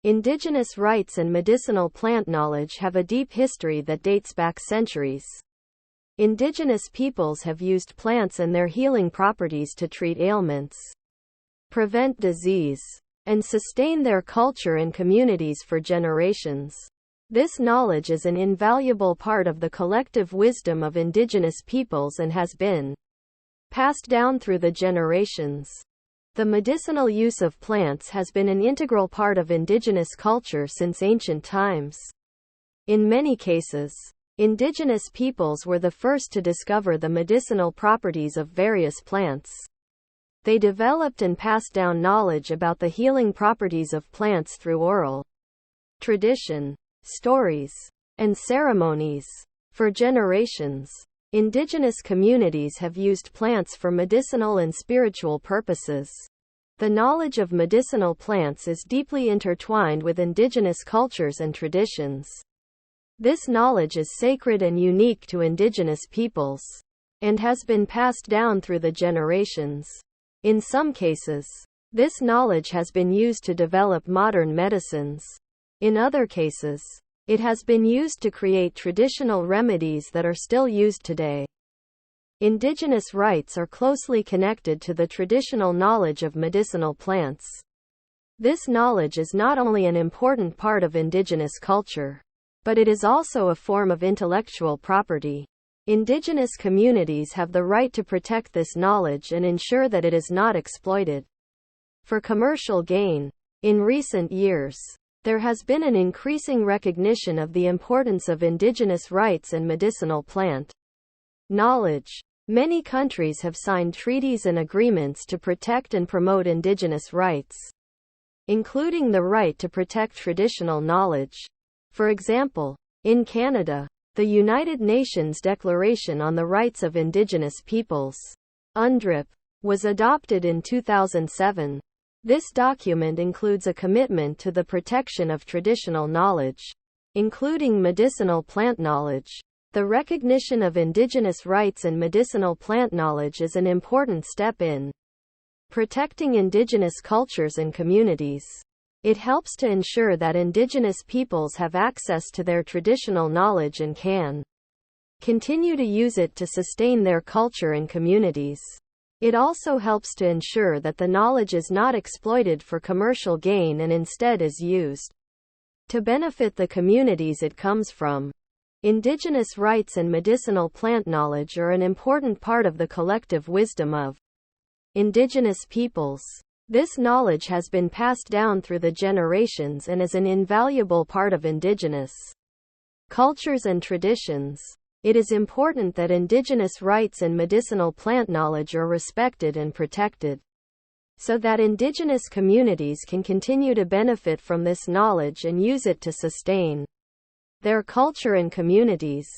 Indigenous rights and medicinal plant knowledge have a deep history that dates back centuries. Indigenous peoples have used plants and their healing properties to treat ailments, prevent disease, and sustain their culture and communities for generations. This knowledge is an invaluable part of the collective wisdom of indigenous peoples and has been passed down through the generations. The medicinal use of plants has been an integral part of indigenous culture since ancient times. In many cases, indigenous peoples were the first to discover the medicinal properties of various plants. They developed and passed down knowledge about the healing properties of plants through oral tradition, stories, and ceremonies. For generations, indigenous communities have used plants for medicinal and spiritual purposes. The knowledge of medicinal plants is deeply intertwined with indigenous cultures and traditions. This knowledge is sacred and unique to indigenous peoples, and has been passed down through the generations. In some cases, this knowledge has been used to develop modern medicines. In other cases, it has been used to create traditional remedies that are still used today. Indigenous rights are closely connected to the traditional knowledge of medicinal plants. This knowledge is not only an important part of indigenous culture, but it is also a form of intellectual property. Indigenous communities have the right to protect this knowledge and ensure that it is not exploited for commercial gain. In recent years, there has been an increasing recognition of the importance of indigenous rights and medicinal plant knowledge. Many countries have signed treaties and agreements to protect and promote indigenous rights, including the right to protect traditional knowledge. For example, in Canada, the United Nations Declaration on the Rights of Indigenous Peoples, UNDRIP, was adopted in 2007. This document includes a commitment to the protection of traditional knowledge, including medicinal plant knowledge. The recognition of indigenous rights and medicinal plant knowledge is an important step in protecting indigenous cultures and communities. It helps to ensure that indigenous peoples have access to their traditional knowledge and can continue to use it to sustain their culture and communities. It also helps to ensure that the knowledge is not exploited for commercial gain and instead is used to benefit the communities it comes from. Indigenous rights and medicinal plant knowledge are an important part of the collective wisdom of indigenous peoples. This knowledge has been passed down through the generations and is an invaluable part of indigenous cultures and traditions. It is important that indigenous rights and medicinal plant knowledge are respected and protected, so that indigenous communities can continue to benefit from this knowledge and use it to sustain their culture and communities.